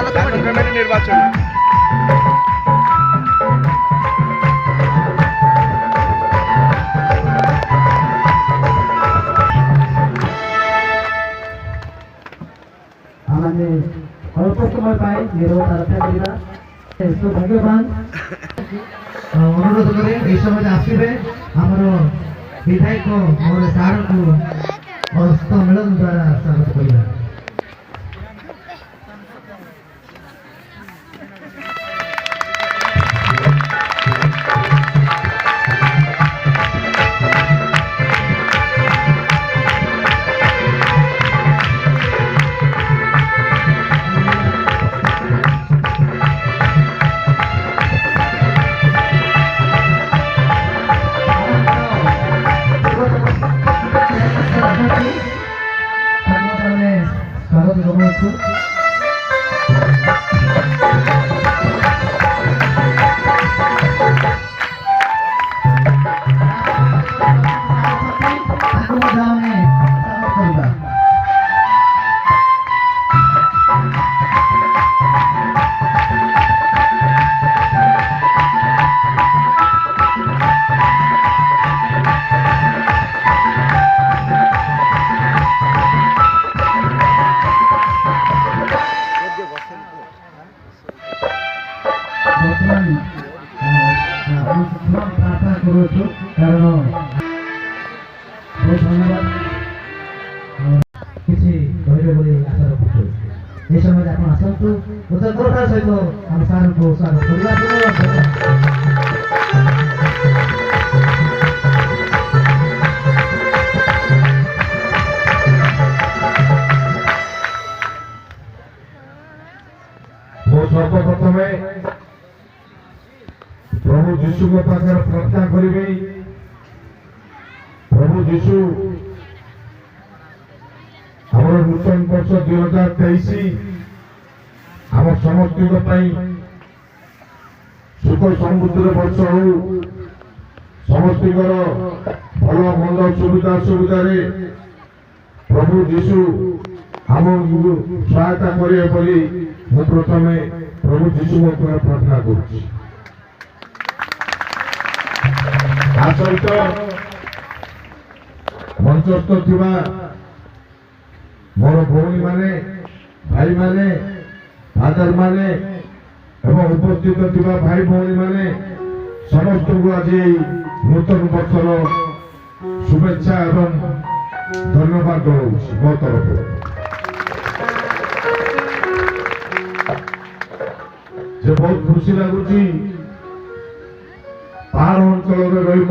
Committee নির্বাচন আমাদের অল্প সময় পাই নিরবতা সৌভাগ্যবান অনুরোধ করে এই সময় আসবে আমার বিধায়ক আমার ସାର୍ଙ୍କୁ ହସ୍ତ ମିଳନ ଦ୍ୱାରା ସ୍ୱାଗତ କରିବା। স্বাগত জানাচ্ছি। প্রার্থনা করুছু কারণ ବହୁତ ଧନ୍ୟବାଦ କିଛି କହିବେ ବୋଲି ଆଶା ରଖୁଛୁ। ଏ ସମୟରେ ଆପଣ ଆସନ୍ତୁ ଉଚ୍ଚତାର ସହିତ ଆମ ସାର୍ଙ୍କୁ ସ୍ୱାଗତ କରିବା। सर्वप्रथमे प्रभु जीशु को पाखे प्रार्थना करी प्रभु जीशु हमारे नूतन वर्ष 2023 आम समस्त सुख समृद्धि वर्ष हो समस्त भल मंद सुविधा सुविधा प्रभु जीशु आम सहायता करे बोली मु प्रथमे प्रभु जीशु प्रार्थना करुच्ची। सहित मंचस्थ थिबा मोर भौणी माने भाई माने फादर माने एवं उपस्थित थिबा भाई भौणी माने समस्त को आज नूतन वर्षर शुभेच्छा एवं धन्यवाद जनाऊँ मो तरफ जे बहुत खुशी लगुच पहाड़ अंचल रही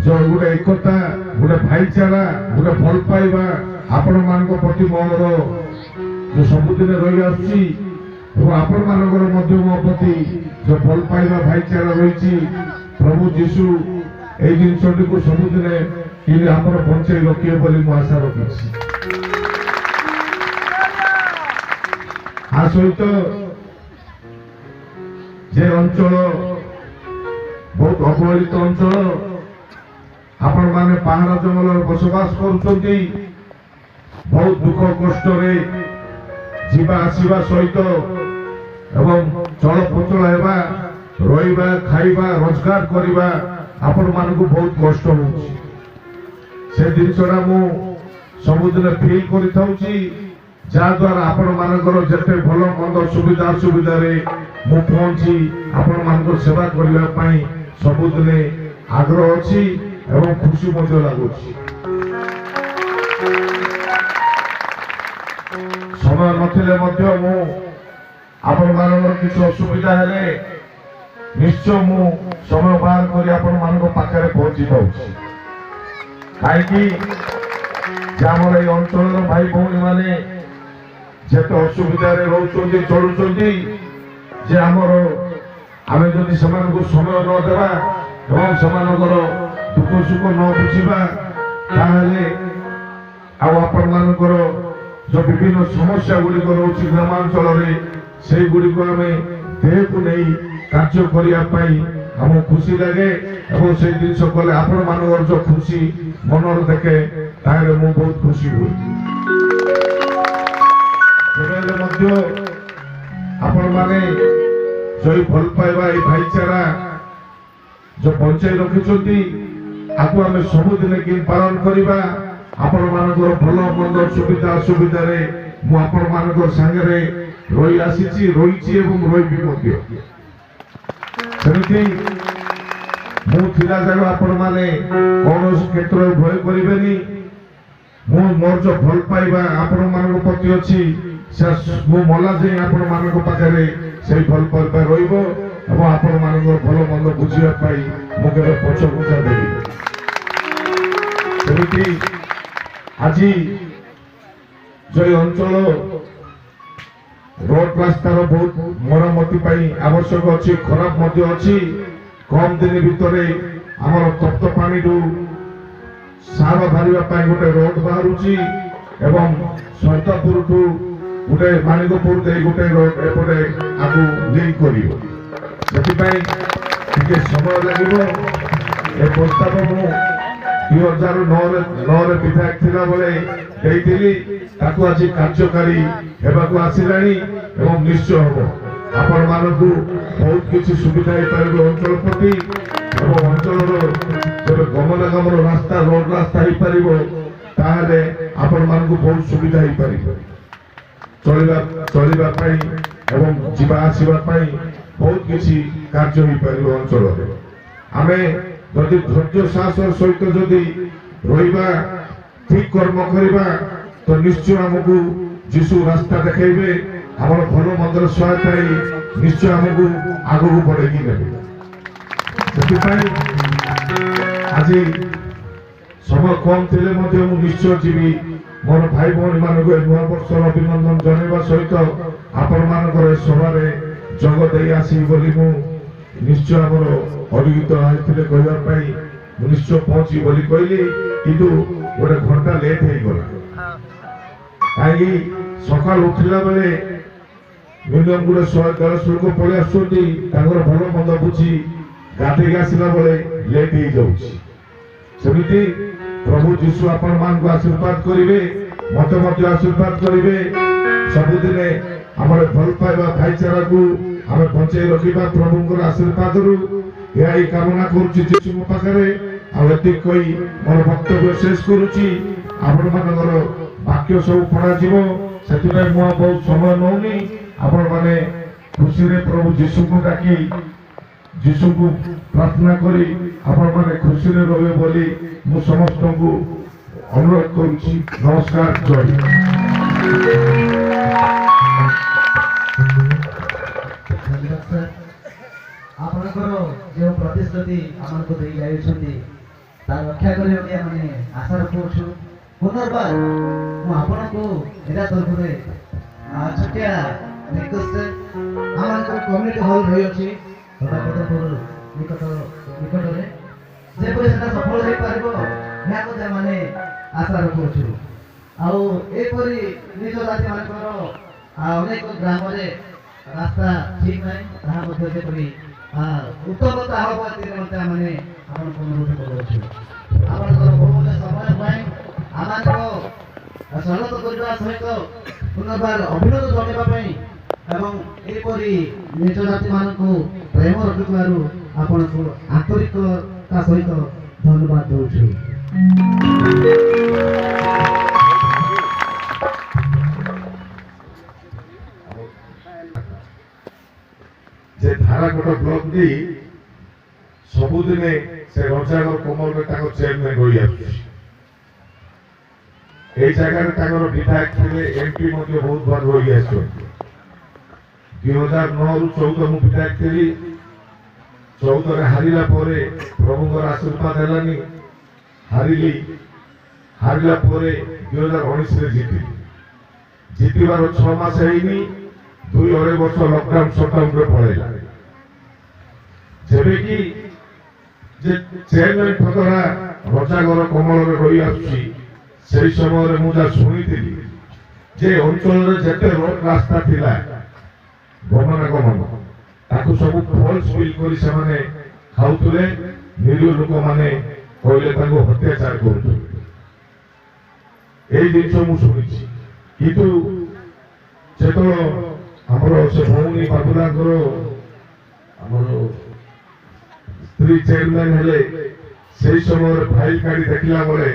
जो गोटे एकता गोटे भाईचारा गोटे भल पाइबा आपण मान प्रति मोर जो सबुदिन रही आसी आपण मान मो प्रति जो भल पाइबा भाईचारा रही प्रभु जीशु ये जिनटी को सबुदिन आप बंचाई रखिए बोली मु आशा रखी। आ सहित जे अंचल बहुत अवहेलित अंचल आपण माने पहाड़ जंगल बसवास करुछंती बहुत दुख कष्ट जीवा आसवा सहित एवं चलप्रचल हेबा रहिबा खाइबा रोजगार करिबा आपण मानकु बहुत कष्ट होउछि से जिनसरा मु सबुदिन फील करि थाउछि जहाद्वारा आपण मानकर जेते भल मंद सुविधा सुविधा मु पहुंची आपण मानकर सेवा करने सबुदिने आग्रह अच्छी एवं खुशी लगुच। समय नथिले मु आपण मानकर किसी असुविधा हेले निश्चय मु समय बाहर कर आपण मान पाखे पहुंची पाऊँ कहीं आमर ये अंचल भाई भौणी माने जेते असुविधा रोचे चलुंट जे आमर आम जदि समय न देवा एवं सेमानकर दुख सुख न बुझा आपण मानकर जो विभिन्न समस्या गुड़िक रोच ग्रामांचल से गुड़िक आम देह को नहीं कार्य करने आम खुशी लगे और से जिन कले आपण मान जो खुशी मन देखे ताहले मु बहुत खुशी हुए। आपण माने जय भल पाइबा ए भाईचारा जो बंचाई रखिछंती आकु आमे सबुदिने कि पालन करिबा आपण मानकर भल मंद सुविधा असुविधा रे मु आपण मानकर संगे रही आसीची रहीची एवं रही मध्य सेमिति मु थिला जागो आपण माने कोनोस क्षेत्र भय करिबेनी मु मोर जो भल पाइबा आपण मानक प्रति अछि से मु मला जे आपण मानक पाखरे सेई भल पाइबा रहिबो एवं आपण मानक भल मंद बुझिया पाई मु केबे पछ बुझा देबी सेमिति আজি जो अंचल रोड रास्तार बहुत मरम्मति पाई आवश्यक अच्छी खराब मध्य अच्छी कम दिन भितर आमर तप्त पानी सार धारिबा पाई गोटे रोड बाहरुची एवं सैतापुर ठू गोटे माणिकपुर दे गोटे रोड एपटे आगु लिंक करियो सेति टिके समय लागिबो ए प्रस्ताव मु 2009 विधायक थिला बेले देइथिली ताकु आज कार्यकारी हेबाकु आसिलानी एवं निश्चय हो आपण मानकु बहुत किछि सुविधा हे पारिबो अंचल प्रति एवं अंचलर जब गमनागमन रास्ता रोड रास्ता हे पारिबो ताहाले आपण मानकु बहुत सुविधा हे पारिबो चलिबा पाई एवं जीवा आसीबा पाई बहुत किछि कार्य हे पारिबो अंचल रे आमे जदि धैर्य साहस सहित जदि रहिबा ठीक कर्म करिबा तो निश्चय हमकु जीशु रास्ता देखेबे हमर भलो मंदर सहायता निश्चय हमकु आगु बढ़ेगी नेबे सेति आज समय कम थिले मध्ये मु निश्चय जीवी मोर भाई भौणी मानक नुआ वर्ष अभिनंदन जणाइबा सहित आपण मानकर सभा रे जग देई आसी बोली मु निश्चय हमर अभिहित आइथिले कहबा पई निश्चय पहुंची बोली कहली किंतु गोटे घंटा लेट हो गला काई सकाल उठिला बेले मिनिमम गोटे 100-150 लोक पळि आसुंती तांगर भलो मंद बुझी गाधेई आसिला बेले लेट हो जाउची सेमिति प्रभु जीशु आपण मान को आशीर्वाद करिवे मते मते आशीर्वाद करिवे सबुदिने हमर भल पाइबा भाईचारा को आमे बंचाई रखिबा प्रभुଙ୍କର आशीर्वाद रु यही कामना करूची जीशु पाखरे आती कही मोर वक्तव्य शेष करूची आपण मानकर वाक्य सब पढ़ा जीवो सेति मु बहुत समय नौनी आपण माने खुशी रे प्रभु जीशु को डाकी जीशु को प्रार्थना करी आपण माने खुशी रे रहे बोली मु समस्त को अनुरोध करूची नमस्कार जय आपणकर जो प्रतिश्रुति आमको दे जाइछन्ती तार रक्षा करियो कि माने आशा रखुछु पुनर्बार मु आपनको एरा तरफ रे छटिया रिक्वेस्ट आमको कम्युनिटी हॉल रही अछि सदापतपुर निकट रे जे परे सेटा सफल होई पारबो या को माने आशा रखुछु आउ ए परी निज जाति मानकर अनेक ग्राम रे रास्ता ठीक नाही ताहा मध्ये जेपरी उत्तमता हवा मते माने आपण अनुरोध करूछु आपण बहुत समय पाए आमानको स्वागत करबा सहित पुनर्बार अभिनंदन जणाइबा पई एवं एपरी निज जाति मानको प्रेम रखिबारु आपनको आंतरिकता सहित धन्यवाद दउछु जे धाराकोट ब्लॉक दी सबुदिने से रजागर कमल रे ताको चेयरमैन होई आछी ए जगह रे ताकर विधायक थिले एमपी मध्ये बहुत बार होई आछो 2009 रु 14 मु विधायक थिली 14 रे हारिला परे प्रभुଙ୍କର आशीर्वाद हेलानी हारिला परे 2019 रे जीतिबार 6 मास हेइनी 2-2.5 वर्ष लॉकडाउन शटडाउन रे पळेला जेबे की जे चेयरमैन फतरा रजागर कमल रे रही आछी सेई समय रे मु जा सुनिथिली जे अंचल रे जेते रोड रास्ता थिला गमनागमन ताकू सब फॉल्स बिल करी से माने खाउतले निरीह लोक माने कहले ताको अत्याचार करूथले एई दिन मु सुनिछि किंतु जे ଯେତେବେଳେ ଆମର ସେ ଭଉଣୀ ବାବୁଲାଙ୍କର ଆମର ସ୍ତ୍ରୀ ଚେୟାରମ୍ୟାନ ହେଲେ সেই সময়ের ফাইল কাঢ়ি ଦେଖିଲା ବେଳେ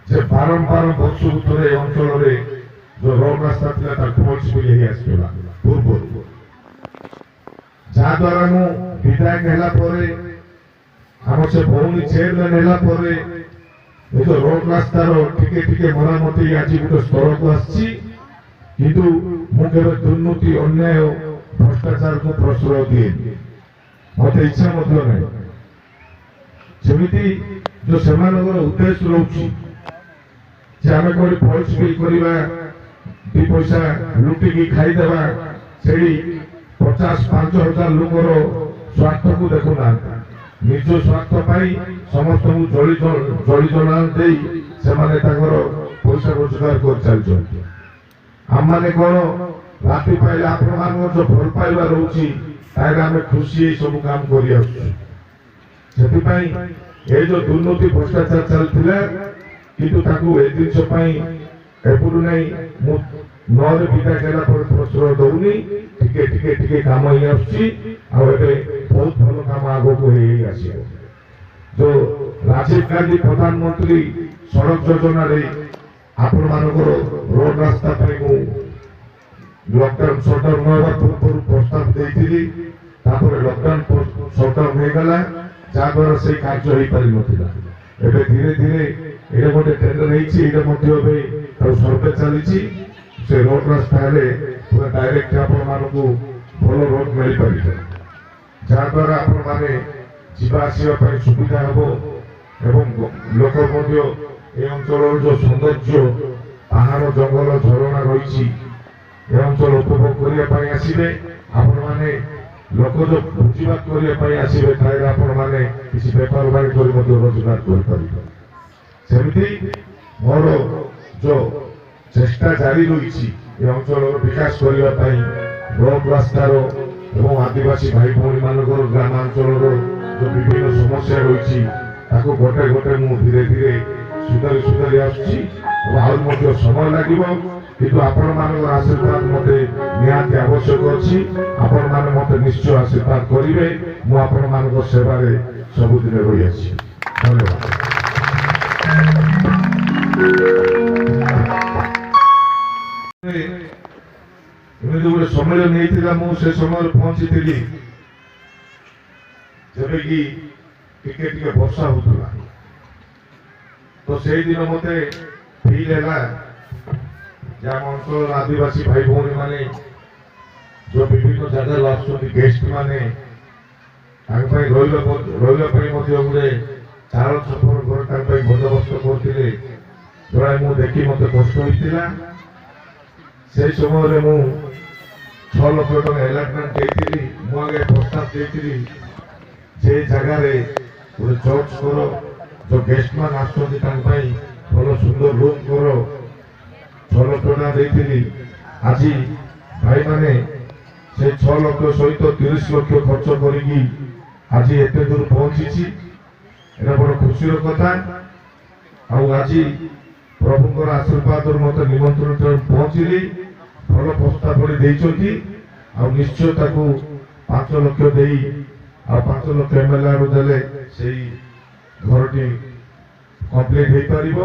যে বারম্বার ବର୍ଷକୁ ଥରେ ଏ ଅଞ୍ଚଳରେ ଯୋଉ ରୋଡ ରାସ୍ତା ଥିଲା ତାକୁ ପୋଲିସ ହେଇ ଆସିଥିଲା ପୂର୍ବରୁ ଯାହାଦ୍ୱାରା ମୁଁ ବିଧାୟକ ହେଲା ପରେ ଆମ ସେ ଭଉଣୀ ଚେୟାରମ୍ୟାନ ହେଲା ପରେ ଏ ଯୋଉ ରୋଡ ରାସ୍ତାର ଟିକେ ଟିକେ ମରାମତି ଆଜି ଗୋଟେ ସ୍ତରକୁ ଆସିଛି କିନ୍ତୁ ମୁଁ କେବେ ଦୁର୍ନୀତି ଅନ୍ୟାୟ ଭ୍ରଷ୍ଟାଚାରକୁ ପ୍ରଶ୍ରୟ ଦିଏନି ମତେ ଇଚ୍ଛା ମଧ୍ୟ ନାହିଁ ଯେମିତି ଯୋଉ ସେମାନଙ୍କର ଉଦ୍ଦେଶ୍ୟ ରହୁଛି ଯେ ଆମେ କୋଉଠି ଫଲ୍ସ ବିଲ୍ କରିବା ଦି ପଇସା ଲୁଟିକି ଖାଇଦେବା ସେଇ 50,000-5,000 ଲୋକର ସ୍ୱାର୍ଥକୁ ଦେଖୁନାହାନ୍ତି ନିଜ ସ୍ୱାର୍ଥ ପାଇଁ ସମସ୍ତଙ୍କୁ ଜଳି ଜଳା ଦେଇ ସେମାନେ ତାଙ୍କର ପଇସା ରୋଜଗାର କରିଚାଲିଛନ୍ତି ଆମମାନେ କ'ଣ ରାତି ପାଇଲେ ଆପଣମାନଙ୍କର ଯୋଉ ଭଲ ପାଇବା ରହୁଛି ତାହେଲେ ଆମେ ଖୁସି ଏଇ ସବୁ କାମ କରି ଆସୁଛୁ ସେଥିପାଇଁ ଏ ଯୋଉ ଦୁର୍ନୀତି ଭ୍ରଷ୍ଟାଚାର ଚାଲିଥିଲା କିନ୍ତୁ ତାକୁ ଏ ଜିନିଷ ପାଇଁ ଏପଟୁ ନାହିଁ ମୁଁ ନଅରେ ବିଦାୟ ଦେଲା ପରେ ପ୍ରଶ୍ରୟ ଦଉନି ଟିକେ ଟିକେ ଟିକେ କାମ ହେଇ ଆସୁଛି ଆଉ ଏବେ ବହୁତ ଭଲ କାମ ଆଗକୁ ହେଇ ଆସିବ ଯୋଉ ରାଜୀବ ଗାନ୍ଧୀ ପ୍ରଧାନମନ୍ତ୍ରୀ ସଡ଼କ ଯୋଜନାରେ ଆପଣମାନଙ୍କର ରୋଡ ରାସ୍ତା ପାଇଁ ମୁଁ ଲକଡାଉନ ସଟଡାଉନ ହେବା ପୂର୍ବରୁ ପ୍ରସ୍ତାବ ଦେଇଥିଲି ତାପରେ ଲକଡାଉନ ସଟଡାଉନ ହେଇଗଲା ଯାହାଦ୍ୱାରା ସେଇ କାର୍ଯ୍ୟ ହେଇପାରିନଥିଲା ଏବେ ଧୀରେ ଧୀରେ ଏଇଟା ଗୋଟେ ଟେଣ୍ଡର ହେଇଛି ଏଇଟା ମଧ୍ୟ ଏବେ ତାର ସର୍ଭେ ଚାଲିଛି ସେ ରୋଡ ରାସ୍ତା ହେଲେ ପୁରା ଡାଇରେକ୍ଟ ଆପଣମାନଙ୍କୁ ଭଲ ରୋଡ ମିଳିପାରିବ ଯାହାଦ୍ୱାରା ଆପଣମାନେ ଯିବା ଆସିବା ପାଇଁ ସୁବିଧା ହେବ ଏବଂ ଲୋକ ମଧ୍ୟ ଏ ଅଞ୍ଚଳର ଯୋଉ ସୌନ୍ଦର୍ଯ୍ୟ ପାହାଡ଼ ଜଙ୍ଗଲ ଝରଣା ରହିଛି ଏ ଅଞ୍ଚଳ ଉପଭୋଗ କରିବା ପାଇଁ ଆସିବେ ଆପଣମାନେ ଲୋକ ଯୋଉ ଭୋଜିଭାତ କରିବା ପାଇଁ ଆସିବେ ତାହେଲେ ଆପଣମାନେ କିଛି ବେପାର ବାଣିଜ୍ୟ କରି ମଧ୍ୟ ରୋଜଗାର କରିପାରିବେ ସେମିତି ମୋର ଯୋଉ ଚେଷ୍ଟା ଜାରି ରହିଛି ଏ ଅଞ୍ଚଳର ବିକାଶ କରିବା ପାଇଁ ରୋଡ ରାସ୍ତାର ଏବଂ ଆଦିବାସୀ ଭାଇ ଭଉଣୀ ମାନଙ୍କର ଗ୍ରାମାଞ୍ଚଳର ଯୋଉ ବିଭିନ୍ନ ସମସ୍ୟା ରହିଛି ତାକୁ ଗୋଟେ ଗୋଟେ ମୁଁ ଧୀରେ ଧୀରେ ସୁଧାରି ଆସୁଛି ଏବଂ ଆହୁରି ମଧ୍ୟ ସମୟ ଲାଗିବ କିନ୍ତୁ ଆପଣମାନଙ୍କର ଆଶୀର୍ବାଦ ମତେ ନିହାତି ଆବଶ୍ୟକ ଅଛି ଆପଣମାନେ ମତେ ନିଶ୍ଚୟ ଆଶୀର୍ବାଦ କରିବେ ମୁଁ ଆପଣମାନଙ୍କ ସେବାରେ ସବୁଦିନ ରହିଆସିଛି ଧନ୍ୟବାଦ ଏମିତି ଗୋଟେ ସମ୍ମିଳନୀ ହେଇଥିଲା ମୁଁ ସେ ସମୟରେ ପହଞ୍ଚିଥିଲି ଯେବେ କି ଟିକେ ଟିକେ ବର୍ଷା ହଉଥିଲା ତ ସେଇଦିନ ମତେ ଫିଲ୍ ହେଲା ଯେ ଆମ ଅଞ୍ଚଳର ଆଦିବାସୀ ଭାଇ ଭଉଣୀ ମାନେ ଯୋଉ ବିଭିନ୍ନ ଜାଗାରୁ ଆସୁଛନ୍ତି ଗେଷ୍ଟ ମାନେ ତାଙ୍କ ପାଇଁ ରହିବା ପାଇଁ ମଧ୍ୟ ଗୋଟେ ଚାଳ ଛପର ଘର ତାଙ୍କ ପାଇଁ ବନ୍ଦୋବସ୍ତ କରୁଥିଲେ ଯୋଉଟା ମୁଁ ଦେଖି ମତେ କଷ୍ଟ ହେଇଥିଲା সেই ସମୟରେ ମୁଁ 6 ଲକ୍ଷ ଟଙ୍କା ଆଲଟମେଣ୍ଟ ଦେଇଥିଲି ମୁଁ ଆଗେ ପ୍ରସ୍ତାବ ଦେଇଥିଲି যে ଜାଗାରେ ଗୋଟେ ଚର୍ଚ୍ଚ କର ଯୋଉ ଗେଷ୍ଟ ମାନେ ଆସୁଛନ୍ତି ତାଙ୍କ ପାଇଁ ଭଲ ସୁନ୍ଦର ରୁମ୍ କର 6 ଲକ୍ଷ ଟଙ୍କା ଦେଇଥିଲି ଆଜି ଭାଇମାନେ ସେ 6 ଲକ୍ଷ ସହିତ 30 ଲକ୍ଷ ଖର୍ଚ୍ଚ କରିକି ଆଜି ଏତେ ଦୂର ପହଞ୍ଚିଛି ଏଟା ବଡ଼ ଖୁସିର କଥା ଆଉ ଆଜି ପ୍ରଭୁଙ୍କର ଆଶୀର୍ବାଦରୁ ମତେ ନିମନ୍ତ୍ରଣ ପହଞ୍ଚିଲି ଭଲ ପ୍ରସ୍ତାବଟି ଦେଇଛନ୍ତି ଆଉ ନିଶ୍ଚୟ ତାକୁ 5 ଲକ୍ଷ ଦେଇ ଆଉ 5 ଲକ୍ଷ ଏମଏଲଆର ଦେଲେ ସେଇ ଘରଟି କମ୍ପ୍ଲିଟ ହେଇପାରିବ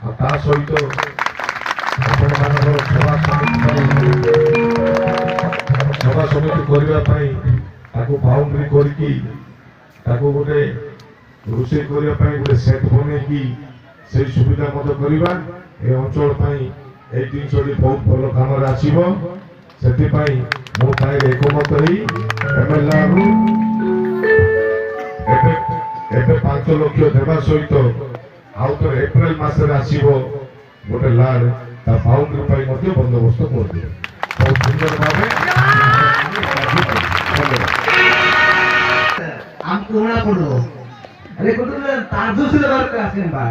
ଆଉ ତା ସହିତ ଆପଣମାନଙ୍କର ସଭା ସମିତି କରିବା ପାଇଁ ତାକୁ ବାଉଣ୍ଡ୍ରି କରିକି ତାକୁ ଗୋଟେ ରୋଷେଇ କରିବା ପାଇଁ ଗୋଟେ ସେଟ୍ ବନେଇକି সেই সুবিধা মতো করা এই অঞ্চল এই জিনিসটি বহুত ভালো কামরে আসব সেপাই মু তাই একমত হই এমএলএ ଏବେ 5 ଲକ୍ଷ ଦେବା ସହିତ ଆଉ ତ ଏପ୍ରିଲ ମାସରେ ଆସିବ ଗୋଟେ ଲାଡ ତା ବାଉଣ୍ଡ୍ରି ପାଇଁ ମଧ୍ୟ ବନ୍ଦୋବସ୍ତ କରିଦେବେ ବହୁତ ସୁନ୍ଦର ଭାବେ ଆମକୁ ଜଣା ପଡିବ अरे कुठे ताजूसले बार का असेल बा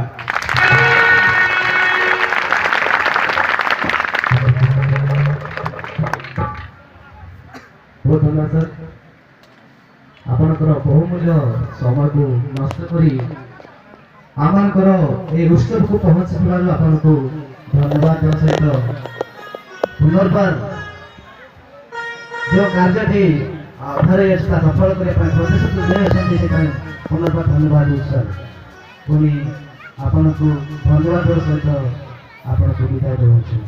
बहुत धन्यवाद सर आपनकर बहुमूल्य समय को नष्ट करी आमनकर ए उत्सव को पहुंचबार आपनको धन्यवाद सहित पुनर्बार जो कार्यटी ଥରେ ସେଟା ସଫଳ କରିବା ପାଇଁ ପ୍ରତିଶ୍ରୁତି ଦେଇଛନ୍ତି ସେଥିପାଇଁ ପୁନର୍ବାର ଧନ୍ୟବାଦ ସାର୍। ପୁଣି ଆପଣଙ୍କୁ ବନ୍ଧୁବାନ୍ଧବ ସହିତ ଆପଣଙ୍କୁ ବିଦାୟ ଦେଉଛୁ।